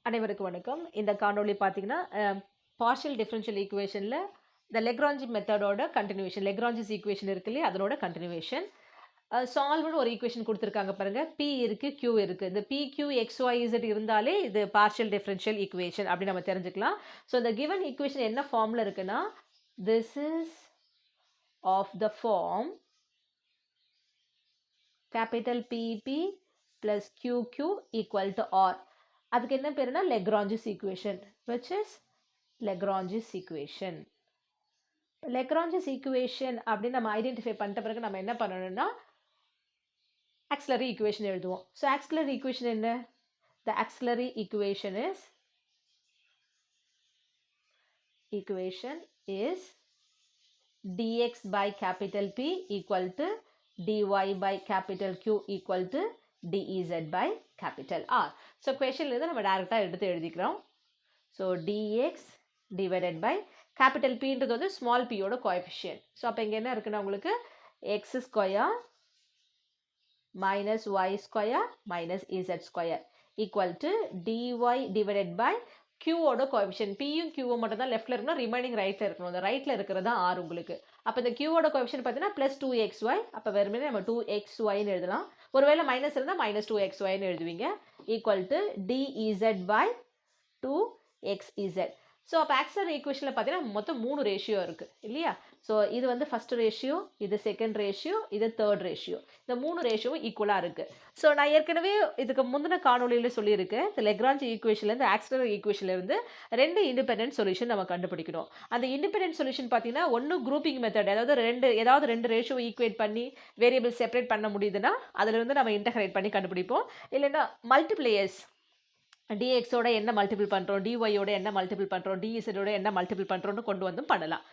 அனைவருக்கும் வணக்கம். இந்த காணொளி பார்த்தீங்கன்னா, பார்ஷியல் டிஃபரன்ஷியல் ஈக்குவேஷன்ல இந்த லெக்ராஞ்சி மெத்தடோட கன்டினியூவேஷன். லெக்ராஞ்சிஸ் ஈக்குவேஷன் இருக்கு இல்லையா? அதனோட கன்டினியூவேஷன். சால்வ்னு ஒரு ஈக்குவேஷன் குடுத்துருக்காங்க பாருங்க. P இருக்கு, Q இருக்கு. இந்த P, Q, X, Y, Z இருந்தாலே இது பார்ஷியல் டிஃபரன்ஷியல் ஈக்குவேஷன் அப்படி நம்ம தெரிஞ்சுக்கலாம். ஸோ இந்த கிவன் ஈக்குவேஷன் என்ன ஃபார்ம்ல இருக்குன்னா, this is of the form capital PP plus QQ equal to R. அதுக்கு என்ன பேருனா Lagrange's equation, which is Lagrange's equation. Lagrange's equation அப்படின்னு நம்ம ஐடென்டிஃபை பண்ணிட்ட பிறகு நம்ம என்ன பண்ணணும்னா auxiliary equation எழுதுவோம். So auxiliary equation என்ன? The auxiliary equation is dx by capital P equal to dy by capital Q equal to dez by capital R. So question நம்ம டைரக்டா எடுத்து எழுதிக்கிறோம். So dx divided by capital P ன்றது வந்து small p யோட coefficient. So அப்ப இங்க என்ன இருக்குன்னா உங்களுக்கு x square minus y square minus z square equal to dy divided by Q ஓட coefficient. P யும் Q வும் மட்டும் தான் லெஃப்ட்ல இருக்கணும், ரிமைனிங் ரைட்ல இருக்கணும். அந்த ரைட்ல இருக்கிறது தான் R உங்களுக்கு. அப்ப இந்த Q ஓட coefficient பார்த்தீங்கன்னா plus 2xy. அப்ப வெறுமனே நம்ம 2xy ன்னு எழுதலாம். ஒருவேளை மைனஸ் இருந்தா minus 2xy ன்னு எழுதுவீங்க. equal to dez by 2xz. So அப்போ ஆக்சிலரி ஈக்குவேஷனில் பார்த்தீங்கன்னா மொத்தம் 3 ரேஷியோ இருக்குது இல்லையா? ஸோ இது வந்து ஃபஸ்ட் ரேஷியோ, இது செகண்ட் ரேஷியோ, இது தேர்ட் ரேஷியோ. இந்த 3 ரேஷியோவும் ஈக்குவலாக இருக்குது. ஸோ நான் ஏற்கனவே இதுக்கு முந்தின காணொலியில் சொல்லியிருக்கேன், இந்த லெக்ராஞ்சி ஈக்குவேஷன்லேருந்து ஆக்சிலரி ஈக்குவேஷன்லேருந்து 2 இண்டிபெண்டன்ட் சொல்யூஷன் நம்ம கண்டுபிடிக்கணும். அந்த இண்டிபெண்டன்ட் சொல்யூஷன் பார்த்தீங்கன்னா ஒன்று குரூப்பிங் மெத்தட், ஏதாவது ரெண்டு ரேஷியோ ஈக்குவேட் பண்ணி வேரியபிள் செப்பரேட் பண்ண முடியுதுன்னா அதிலிருந்து நம்ம இன்டகிரேட் பண்ணி கண்டுபிடிப்போம். இல்லைன்னா மல்டிப்ளேயர்ஸ் dx ஓட என்ன மல்டிபிள் பண்ணுறோம், dy ஓட என்ன மல்டிபிள் பண்ணுறோம், dz ஓட என்ன மல்டிபிள் பண்ணுறோம்னு கொண்டு வந்து பண்ணலாம்.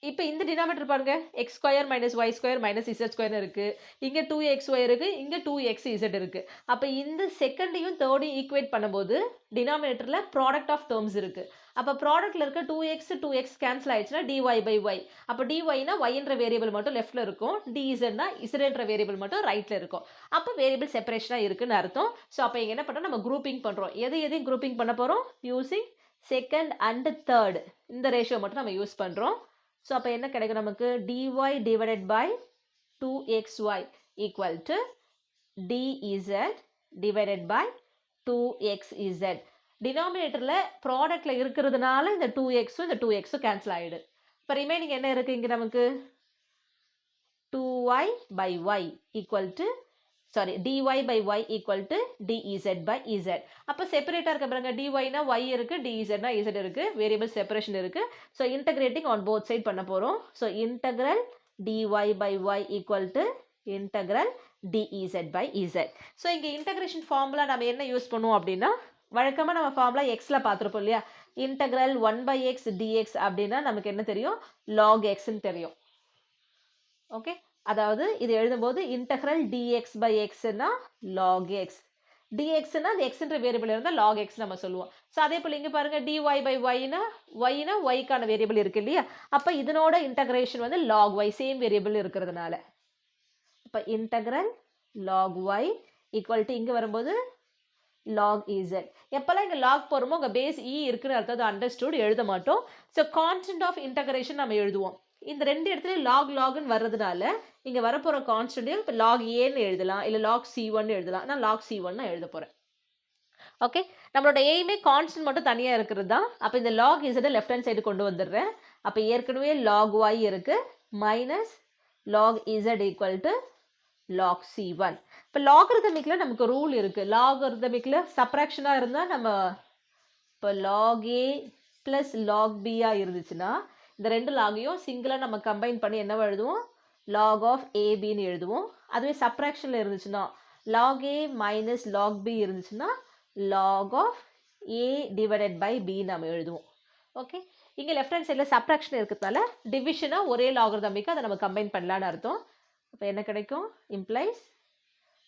இப்போ இந்த டினாமினேட்டர் பாருங்க, x square minus y square minus z ஸ்கொயர்னு இருக்குது. இங்கே 2xy இருக்குது, இங்கே 2xz இருக்குது. அப்போ இந்த செகண்டையும் தேர்டையும் ஈக்குவேட் பண்ணும்போது டினாமினேட்டரில் ப்ராடக்ட் ஆஃப் டேர்ம்ஸ் இருக்குது. அப்போ ப்ராடக்ட்டில் இருக்க 2x கேன்சல் ஆயிடுச்சுன்னா dy by y. அப்போ dyனா yன்ற வேரியபிள் மட்டும் லெஃப்ட்டில் இருக்கும், dzனா zன்ற வேரியபிள் மட்டும் ரைட்டில் இருக்கும். அப்போ வேரியபிள் செப்பரேஷனாக இருக்குன்னு அர்த்தம். ஸோ அப்போ இங்கே என்ன பண்ணுறோம், நம்ம குரூப்பிங் பண்ணுறோம். எதையும் குரூப்பிங் பண்ண போகிறோம், யூஸிங் செகண்ட் அண்ட் தேர்ட் இந்த ரேஷியோ மட்டும் நம்ம யூஸ் பண்ணுறோம். ஸோ அப்போ என்ன கிடைக்கும் நமக்கு, dy divided by 2xy equal to dz divided by 2xz. டினாமினேட்டரில் ப்ராடக்டில் இருக்கிறதுனால இந்த 2xும் இந்த 2xும் கேன்சல் ஆகிடு. இப்போ ரிமைனிங் என்ன இருக்குது இங்கே நமக்கு, 2y by y equal to dy by y equal to dez by z. அப்போ செப்பரேட்டாக இருக்க பாருங்க, dyனா y இருக்குது, dzனா z இருக்குது, வேரியபிள் செப்பரேஷன் இருக்குது. So integrating on both side பண்ண போகிறோம். So integral dy by y equal to integral dez by z. So இங்கே இன்டகிரேஷன் ஃபார்முலா நம்ம என்ன யூஸ் பண்ணுவோம் அப்படின்னா, வழக்கமாக நம்ம ஃபார்முலா எக்ஸில் பார்த்துருப்போம் இல்லையா? இன்டகிரல் 1/x dx அப்படின்னா நமக்கு என்ன தெரியும், log xன்னு தெரியும். ஓகே, அதாவது இது எழுதும்போது integral dx by xன்னா log x, dxன்னா அந்த xன்ற வேரியபிள் இருந்தால் log x நம்ம சொல்லுவோம். ஸோ அதே போல் இங்கே பாருங்கள், dy by yனா yக்கான வேரியபிள் இருக்கு இல்லையா? அப்போ இதனோட இன்டகிரேஷன் வந்து log y, சேம் வேரியபிள் இருக்கிறதுனால. இப்போ integral log y equal to இங்கே வரும்போது log z. எப்போல்லாம் இங்கே log போகிறோமோ உங்கள் பேஸ் e இருக்குன்னு அர்த்தம், அது அண்டர்ஸ்டுட் எழுத மாட்டோம். ஸோ கான்ஸ்டன்ட் ஆஃப் இன்டகிரேஷன் நம்ம எழுதுவோம். இந்த ரெண்டு இடத்துல லாக்னு வர்றதுனால இங்கே வரப்போகிற கான்ஸ்டன்ட்டையும் இப்போ log ஏன்னு எழுதலாம், இல்லை log c1 எழுதலாம். நான் log c1 நான் எழுத போகிறேன். ஓகே, நம்மளோட எய்மே கான்ஸ்டன்ட் மட்டும் தனியாக இருக்கிறது தான். அப்போ இந்த log z left hand side கொண்டு வந்துடுறேன். அப்போ ஏற்கனவே log y இருக்குது, minus log z equal to log c1. இப்போ லாகரிதமிக்கில் நமக்கு ரூல் இருக்குது. லாகரிதமிக்கில் சப்ராக்ஷனாக இருந்தால் நம்ம இப்போ log a plus log b இருந்துச்சுன்னா இந்த ரெண்டு லாகையும் சிங்கிளாக நம்ம கம்பைன் பண்ணி என்ன எழுதுவோம், log ஆஃப் abன்னு எழுதுவோம். அதுவே சப்ராக்ஷனில் இருந்துச்சுன்னா log a minus log b இருந்துச்சுன்னா log of a divided by b நம்ம எழுதுவோம். ஓகே, இங்கே லெஃப்ட் ஹேண்ட் சைடில் சப்ராக்ஷன் இருக்கிறதுனால டிவிஷனாக ஒரே லாகரிதமிக்கு அதை நம்ம கம்பைன் பண்ணலான்னு அர்த்தம். அப்போ என்ன கிடைக்கும், implies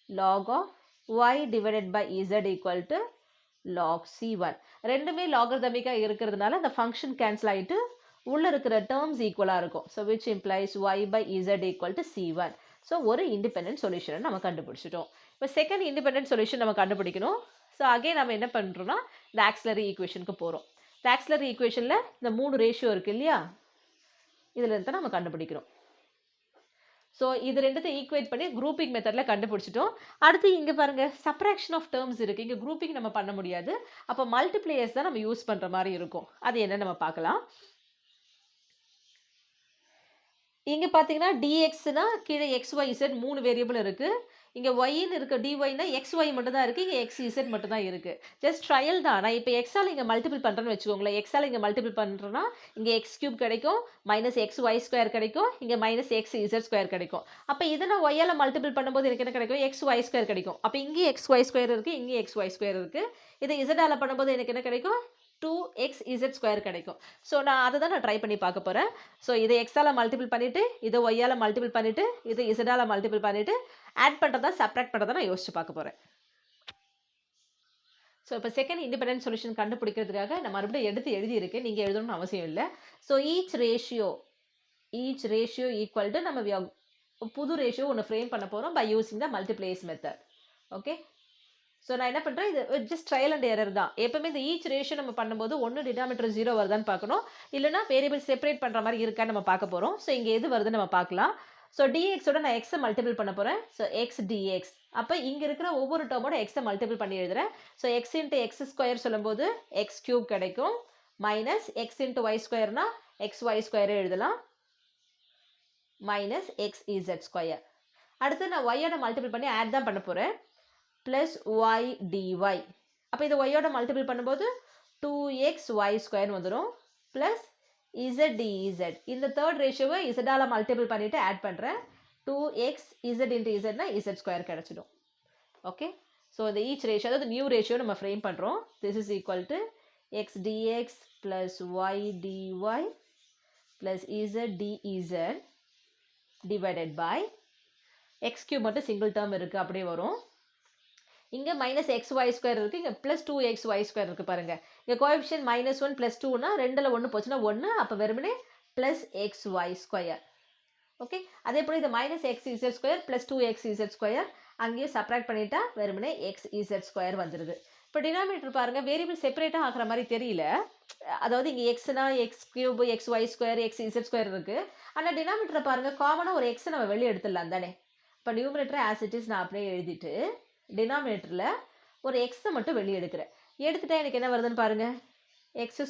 log of y divided by z equal to log c1. ரெண்டுமே லாகரிதமிக்காக இருக்கிறதுனால அந்த ஃபங்க்ஷன் கேன்சல் ஆகிட்டு உள்ள இருக்கிற டேர்ம்ஸ் ஈக்குவலாக இருக்கும். So which implies y by z equal to c1. So ஒரு இண்டிபெண்டன்ட் சொல்யூஷனை நம்ம கண்டுபிடிச்சிட்டோம். இப்போ செகண்ட் இண்டிபெண்டன்ட் சொல்யூஷன் நம்ம கண்டுபிடிக்கணும். ஸோ அகைன் நம்ம என்ன பண்ணுறோம்னா இந்த ஆக்சிலரி ஈக்குவேஷனுக்கு போகிறோம். இந்த ஆக்சிலரி ஈக்குவேஷனில் இந்த 3 ரேஷியோ இருக்குது இல்லையா, இதில் இருந்து நம்ம கண்டுபிடிக்கிறோம். ஸோ இது ரெண்டுத்தையும் ஈக்குவேட் பண்ணி குரூப்பிங் மெத்தடில் கண்டுபிடிச்சிட்டோம். அடுத்து இங்கே பாருங்கள் சப்ராக்ஷன் ஆஃப் டேர்ம்ஸ் இருக்குது. இங்கே குரூப்பிங் நம்ம பண்ண முடியாது. அப்போ மல்டிப்ளேயர்ஸ் தான் நம்ம யூஸ் பண்ணுற மாதிரி இருக்கும். அது என்ன நம்ம பார்க்கலாம். இங்கே பார்த்தீங்கன்னா டிஎக்ஸ்னா கீழே XYZ 3 வேரியபிள் இருக்குது. இங்கே ஒய்ன்னு இருக்க டிஒய்னா XY மட்டும் தான் இருக்குது. இங்கே XZ மட்டும் தான் இருக்குது. ஜஸ்ட் ட்ரையல் தான். நான் இப்போ எக்ஸால் இங்கே மல்டிபிள் பண்ணுறேன்னு வச்சுக்கோங்களேன். எக்ஸால் இங்கே மல்டிபிள் பண்ணுறேன்னா இங்கே x³ கிடைக்கும், -XY² கிடைக்கும், இங்கே -XZ² கிடைக்கும். அப்போ இதை நான் ஒய்யால் மல்டிபிள் பண்ணும்போது எனக்கு என்ன கிடைக்கும், XY² கிடைக்கும். அப்போ இங்கே XY² இருக்குது, இங்கே XY² இருக்குது. இதை இசடால் பண்ணும்போது எனக்கு என்ன கிடைக்கும், 2XZ² கிடைக்கும். ஸோ நான் அதை தான் நான் ட்ரை பண்ணி பார்க்க போகிறேன். ஸோ இதை எக்ஸால் மல்டிபிள் பண்ணிவிட்டு இதை ஒய்யால் மல்டிபிள் பண்ணிவிட்டு இதை இசடால் மல்டிபிள் பண்ணிவிட்டு ஆட் பண்ணுறதா சப்ராக்ட் பண்ணுறதா நான் யோசிச்சு பார்க்க போகிறேன். ஸோ இப்போ செகண்ட் இண்டிபெண்டன்ட் சொல்யூஷன் கண்டுபிடிக்கிறதுக்காக நான் மறுபடியும் எடுத்து எழுதியிருக்கேன். நீங்கள் எழுதணும்னு அவசியம் இல்லை. So each ratio equal to நம்ம புது ரேஷியோ ஒன்று ஃப்ரேம் பண்ண போகிறோம் by using the multiplies method. Okay, so நான் என்ன பண்ணுறேன், இது ஜஸ்ட் ட்ரையல் அண்ட் எரர் தான். எப்பவுமே இந்த ஈச் ரேஷியோ நம்ம பண்ணும்போது ஒன்று டினாமினேட்டர் 0 வருதான்னு பார்க்கணும், இல்லைனா வேரியபிள் செப்பரேட் பண்ணுற மாதிரி இருக்கான்னு நம்ம பார்க்க போகிறோம். ஸோ இங்கே எது வருதுன்னு நம்ம பார்க்கலாம். ஸோ டிஎக்ஸோட நான் எக்ஸை மல்டிபிள் பண்ண போகிறேன். So X dx. அப்போ இங்கே இருக்கிற ஒவ்வொரு டேர்மோட எக்ஸை மல்டிபிள் பண்ணி எழுதுறேன். ஸோ எக்ஸ் இன்ட்டு x² சொல்லும்போது x³ கிடைக்கும், மைனஸ் எக்ஸ் இன்ட்டு y²னா XY² எழுதலாம், மைனஸ் XZ². அடுத்து நான் ஒய்யோட மல்டிபிள் பண்ணி ஆட் தான் பண்ண போகிறேன். Plus y dy. அப்போ இது ஒய்யோட மல்டிபிள் பண்ணும்போது 2xy² வந்துடும், ப்ளஸ் z dz. இந்த தேர்ட் ரேஷியோவை இசடால் மல்டிபிள் பண்ணிவிட்டு ஆட் பண்ணுறேன். 2xz இன்ட்டு zனா z² கிடச்சிடும். ஓகே, ஸோ இந்த ஈச் ரேஷியோ அதாவது நியூ ரேஷியோ நம்ம ஃப்ரேம் பண்ணுறோம். This is equal to x dx plus y dy plus z dz divided by x³ மட்டும் சிங்கிள் டேர்ம் இருக்குது அப்படியே வரும். இங்கே -XY² இருக்குது, இங்கே ப்ளஸ் 2xy² இருக்குது பாருங்கள். இங்கே கோஎஃபிஷியன்ட் -1 + 2னா 2ல் 1 போச்சுன்னா 1, அப்போ வெறுமனே ப்ளஸ் XY². ஓகே, அதே போல் இது -XZ² ப்ளஸ் 2XZ² அங்கேயும் சப்ராக்ட் பண்ணிட்டா வெறுமனே XZ² வந்துடுது. இப்போ டினாமினேட்டர் பாருங்கள் வேரியபிள் செப்பரேட்டாக ஆகிற மாதிரி தெரியல. அதாவது இங்கே எக்ஸ்னா x³ XY² XZ² இருக்குது. ஆனால் டினாமினேட்டரை பாருங்கள் காமனாக ஒரு எக்ஸை நம்ம வெளியே எடுத்துடலாம் தானே. இப்போ நியூமினேட்டரை ஆஸ் இட் இஸ் நான் அப்படியே எழுதிட்டு டினாமினேட்டரில் ஒரு எக்ஸை மட்டும் வெளியே எடுக்கிறேன். எடுத்துட்டா எனக்கு என்ன வருதுன்னு பாருங்கள், x²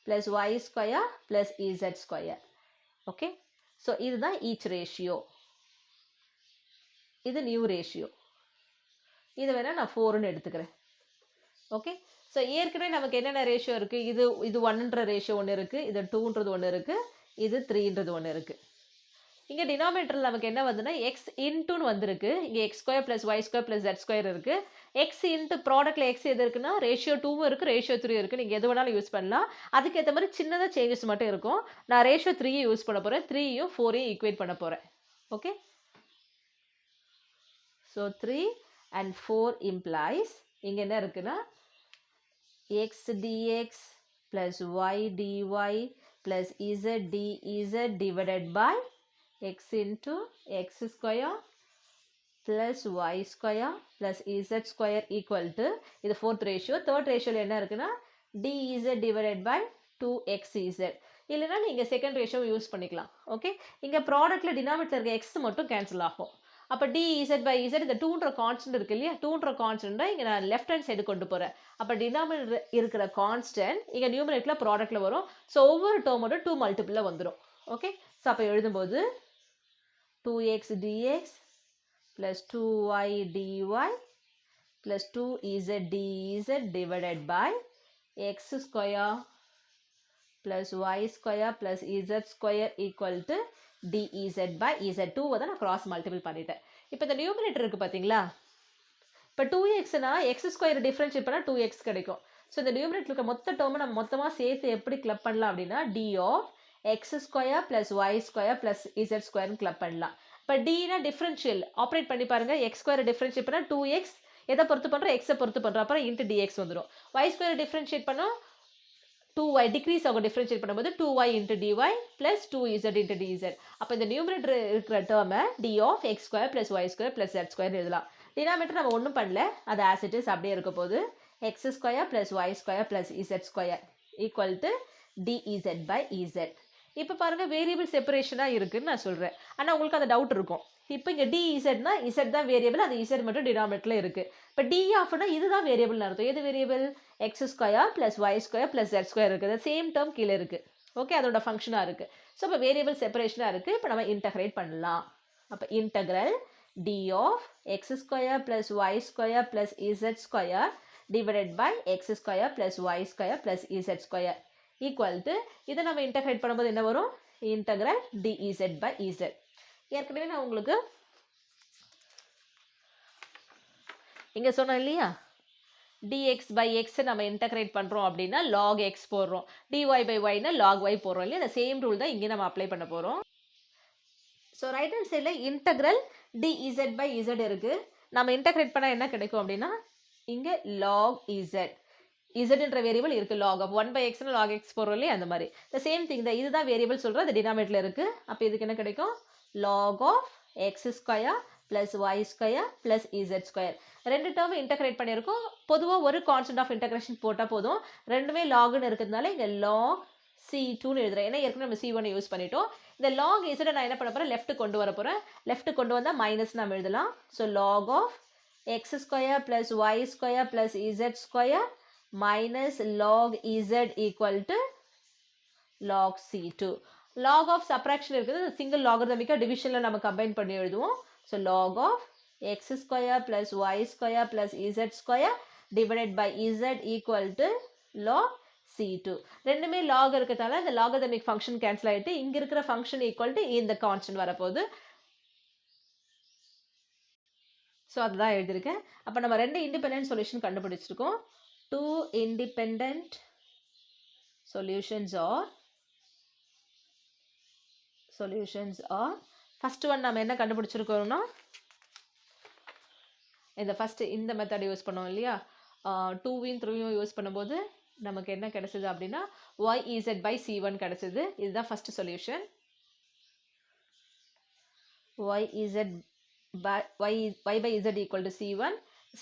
plus y² plus z². Okay, so இதுதான் ஈச் ரேஷியோ. இது நியூ ரேஷியோ. இது வேணால் நான் 4ன்னு எடுத்துக்கிறேன். ஓகே, ஸோ ஏற்கனவே நமக்கு என்னென்ன ரேஷியோ இருக்குது, இது 1ன்ற ரேஷியோ ஒன்று இருக்குது, இது 2ன்றது ஒன்று இருக்குது, இது 3ன்றது ஒன்று இருக்குது. இங்கே டினாமினேட்டரில் நமக்கு என்ன வந்துன்னா எக்ஸ் இன்ட்டுன்னு வந்திருக்கு. இங்கே x² plus y² plus z² இருக்குது. எக்ஸ் இன்ட்டு ப்ராடக்ட்டில் எக்ஸ் எது இருக்குன்னா ரேஷியோ 2வும் இருக்குது, ரேஷியோ 3 இருக்குது. நீங்கள் எது வேணாலும் யூஸ் பண்ணலாம். அதுக்கேற்ற மாதிரி சின்னதாக சேஞ்சஸ் மட்டும் இருக்கும். நான் ரேஷியோ 3 யூஸ் பண்ண போகிறேன், 3யும் 4யும் ஈக்குவேட் பண்ண போகிறேன். ஓகே, ஸோ 3 and 4 implies இங்கே என்ன இருக்குன்னா x dx plus y dy plus z dz divided by x into x² plus y² plus z² equal to இது 4th ratio. 3rd ratio என்ன இருக்குன்னா dz divided by 2xz. இல்லைனா நீங்கள் second ratio use பண்ணிக்கலாம். Okay, இங்கே ப்ராடக்ட்டில் denominator இருக்க X மட்டும் cancel ஆகும். அப்போ dz by z இந்த 2ன்ற கான்ஸ்டன்ட் இருக்கு இல்லையா, 2ன்ற கான்ஸ்டன்ட்டை இங்கே நான் லெஃப்ட் ஹேண்ட் சைடு கொண்டு போகிறேன். அப்போ டினாமினேட்டர் இருக்கிற கான்ஸ்டன்ட் இங்கே நியூமரேட்டரில் ப்ராடக்ட்டில் வரும். ஸோ ஒவ்வொரு டேர்மோட 2 மல்டிபிளில் வந்துடும். ஓகே, ஸோ அப்போ எழுதும்போது 2x dx plus 2y dy plus 2z dz divided by x² plus y² plus z² equal to dz by z2 அதை நான் cross multiple பண்ணிட்டேன். இப்போ இந்த நியூமரேட்டர் இருக்குது பார்த்தீங்களா, இப்போ 2xனா x² டிஃப்ரென்ஷியேட் பண்ணால் 2x கிடைக்கும். ஸோ இந்த நியூமரேட்டர் இருக்க மொத்த டேர்மை நம்ம மொத்தமாக சேர்த்து எப்படி கிளப் பண்ணலாம் அப்படின்னா d of x² plus y² plus z² club பண்ணலாம். இப்போ dனா டிஃப்ரென்ஷியல் ஆப்ரேட் பண்ணி பாருங்கள், x² டிஃப்ரென்ஷியேட் பண்ணால் 2x, எதை பொறுத்து பண்ணுறோம், எக்ஸை பொறுத்து பண்ணுறோம், அப்புறம் இன்ட்டு dx வந்துடும். y² டிஃப்ரென்ஷியேட் பண்ணோம் 2y, டிக்ரீஸ் ஆகும் டிஃப்ரென்ஷியேட் பண்ணும்போது 2y into dy plus 2z into dz. அப்போ இந்த நியூமரேட்டர் இருக்கிற டேர்மை d of x² plus y² plus z² எழுதலாம். டினாமினேட்டர் நம்ம ஒன்றும் பண்ணல, அது ஆஸ் இட் இஸ் அப்படியே இருக்க போகுது. X square plus y square plus z square equal to dz by z. இப்போ பாருங்க வேரியபிள் செப்பரேஷனாக இருக்குன்னு நான் சொல்கிறேன். ஆனால் உங்களுக்கு அந்த டவுட் இருக்கும். இப்போ இங்கே டிஇசட்னா இசட் தான் வேரியபிள், அது இசட் மட்டும் டினாமினேட்டரில் இருக்குது. இப்போ டி ஆஃப்னா இதுதான் வேரியபிள்னு அர்த்தம். எது variable? X square plus y square plus z square இருக்குது. சேம் டேர்ம் கீழே இருக்குது. ஓகே, அதோட ஃபங்க்ஷனாக இருக்குது. ஸோ இப்போ வேரியபிள் செப்பரேஷனாக இருக்குது. இப்போ நம்ம இன்டகிரேட் பண்ணலாம். அப்போ integral d of x square plus y square plus z square divided by x square plus y square plus z square equal to இதை நம்ம இன்டகிரேட் பண்ணும்போது என்ன வரும்? Integral dz by z. ஏற்கனவே நான் உங்களுக்கு இங்கே சொன்னேன் இல்லையா, dx by x நம்ம இன்டகிரேட் பண்ணுறோம் அப்படின்னா log x போடுறோம், dy by yனா log y போடுறோம் இல்லையா. அந்த சேம் ரூல் தான் இங்கே நம்ம அப்ளை பண்ண போகிறோம். ஸோ ரைட் ஹேண்ட் சைடில் இன்டகிரல் dz by z இருக்குது. நம்ம இன்டகிரேட் பண்ணால் என்ன கிடைக்கும் அப்படின்னா இங்கே log z, zன்ற வேரியபிள் இருக்குது. log of 1 by xன்னு log x போடுறோம் இல்லையா, அந்த மாதிரி the சேம் திங் தான். இதுதான் வேரியபிள் சொல்கிறோம், அது டினாமினேட்டரில் இருக்குது. அப்போ இதுக்கு என்ன கிடைக்கும்? log of x square plus y square plus z square. ரெண்டு டேர்ம் இன்டகிரேட் பண்ணியிருக்கோம். பொதுவாக ஒரு கான்ஸ்டன்ட் ஆஃப் இன்டகிரேஷன் போட்டால் போதும். ரெண்டுமே லாக்னு இருக்கிறதுனால இங்கே லாக் C2ன்னு எழுதுறேன். ஏன்னா ஏற்கனவே நம்ம C1 யூஸ் பண்ணிட்டோம். இந்த லாக் இசட்டை நான் என்ன பண்ண போகிறேன்? லெஃப்ட் கொண்டு வர போகிறேன். லெஃப்ட் கொண்டு வந்தால் மைனஸ் நம்ம எழுதலாம். So log of x square plus y square plus z square minus log z equal to log C2. Log of subtraction இருக்குது, சிங்கிள் லாகர்தமிக்காக டிவிஷனில் நம்ம கம்பைன் பண்ணி எழுதுவோம். So log of x square plus y square plus z square divided by z equal to log C2. ரெண்டுமே log இருக்கிறதால இந்த logarithmic function cancel ஆயிட்டு இங்க இருக்கிற function equal to இந்த constant வரப்போகுது. ஸோ அதுதான் எழுதியிருக்கேன். அப்போ நம்ம ரெண்டு இண்டிபெண்டன்ட் சொல்யூஷன் கண்டுபிடிச்சிருக்கோம். 2 independent solutions are first one நம்ம என்ன கண்டுபிடிச்சிருக்கோம்னா இந்த ஃபர்ஸ்ட் இந்த மெத்தட் யூஸ் பண்ணோம் இல்லையா, 2வையும் 3வையும் யூஸ் பண்ணும்போது நமக்கு என்ன கிடைச்சது அப்படின்னா YEZ by C1 கிடைச்சது. இதுதான் first solution. YEZ by Y by Z equal to C1.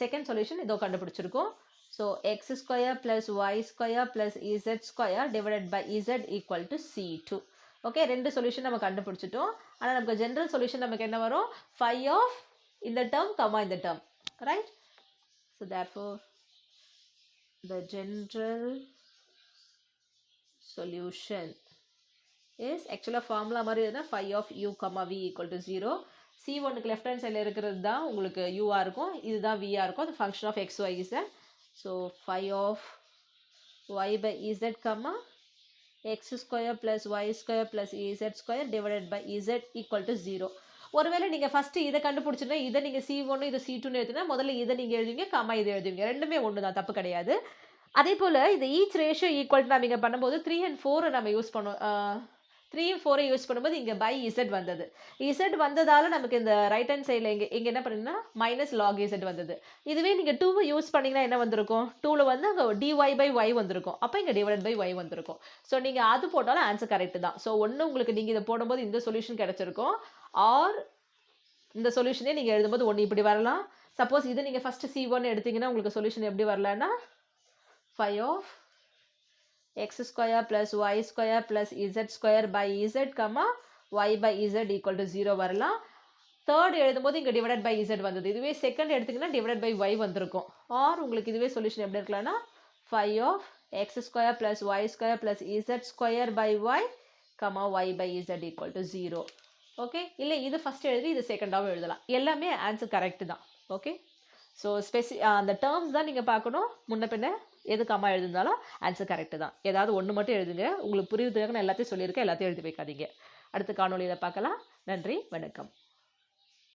Second solution இதோ கண்டுபிடிச்சிருக்கோம். So x square plus y square plus z square divided by z equal to C2. Okay, ரெண்டு solution நம்ம கண்டுபிடிச்சிட்டோம். ஆனால் நமக்கு general solution நமக்கு என்ன வரும்? 5 ஆஃப் இந்த டேர்ம் கமா இந்த term, right? So therefore the general solution is actually formula மாதிரி எதுனா 5 of u comma v equal to 0. C1க்கு லெஃப்ட் ஹேண்ட் சைடில் இருக்கிறது தான் உங்களுக்கு யூஆ இருக்கும், இதுதான் விஆ இருக்கும். அது function of x y z. So 5 of y by z comma x square plus y square plus z square divided by z equal to 0. ஒருவேளை நீங்கள் ஃபஸ்ட்டு இதை கண்டுபிடிச்சிருந்தா இதை நீங்கள் C1 இதை C2ன்னு எழுதுனா முதல்ல இதை நீங்கள் எழுதுவீங்க, கம்மா இதை எழுதுவீங்க. ரெண்டுமே ஒன்று தான், தப்பு கிடையாது. அதே போல் இந்த ஈச் ரேஷியோ ஈக்குவல் நம்ம இங்கே பண்ணும்போது 3 and 4 நம்ம யூஸ் பண்ணோம். 3 and 4 யூஸ் பண்ணும்போது இங்கே பை இசட் வந்தது. இசட் வந்ததால் நமக்கு இந்த ரைட் ஹேண்ட் சைடில் இங்கே என்ன பண்ணிங்கன்னா மைனஸ் லாக் இசட் வந்தது. இதுவே நீங்கள் 2 யூஸ் பண்ணிங்கன்னா என்ன வந்திருக்கும்? 2ல் வந்து அங்கே டிஒய் பை ஒய் வந்திருக்கும், அப்போ இங்கே டிவைட் பை ஒய் வந்திருக்கும். ஸோ நீங்கள் அது போட்டாலும் ஆன்சர் கரெக்டு தான். ஸோ ஒன்று உங்களுக்கு நீங்கள் இதை போடும்போது இந்த சொல்யூஷன் கிடச்சிருக்கும், ஆர் இந்த சொல்யூஷனே நீங்கள் எழுதும்போது ஒன்று இப்படி வரலாம். சப்போஸ் இது நீங்கள் ஃபஸ்ட்டு C1 எடுத்தீங்கன்னா உங்களுக்கு சொல்யூஷன் எப்படி வரலான்னா 5 of x square plus y square plus z square by z comma y by z equal to 0 வரலாம். தேர்ட் எழுதும்போது இங்கே டிவைடட் பை z வந்தது. இதுவே செகண்ட் எடுத்திங்கன்னா டிவைடட் பை y வந்திருக்கும். ஆர் உங்களுக்கு இதுவே சொல்யூஷன் எப்படி இருக்கலாம்னா 5 of x square plus y square plus z square by y comma y by z equal to 0. Okay, இல்லை இது ஃபஸ்ட் எழுதி இது செகண்டாகவும் எழுதலாம். எல்லாமே ஆன்சர் கரெக்டு தான். ஓகே, ஸோ அந்த டேர்ம்ஸ் தான் நீங்கள் பார்க்கணும். முன்ன பின்ன எது கம்மா எழுதுனாலும் ஆன்சர் கரெக்டு தான். ஏதாவது ஒன்று மட்டும் எழுதுங்க. உங்களுக்கு புரியுதுக்காக நான் எல்லாத்தையும் சொல்லியிருக்கேன், எல்லாத்தையும் எழுதி வைக்காதீங்க. அடுத்த காணொலியில் பார்க்கலாம். நன்றி, வணக்கம்.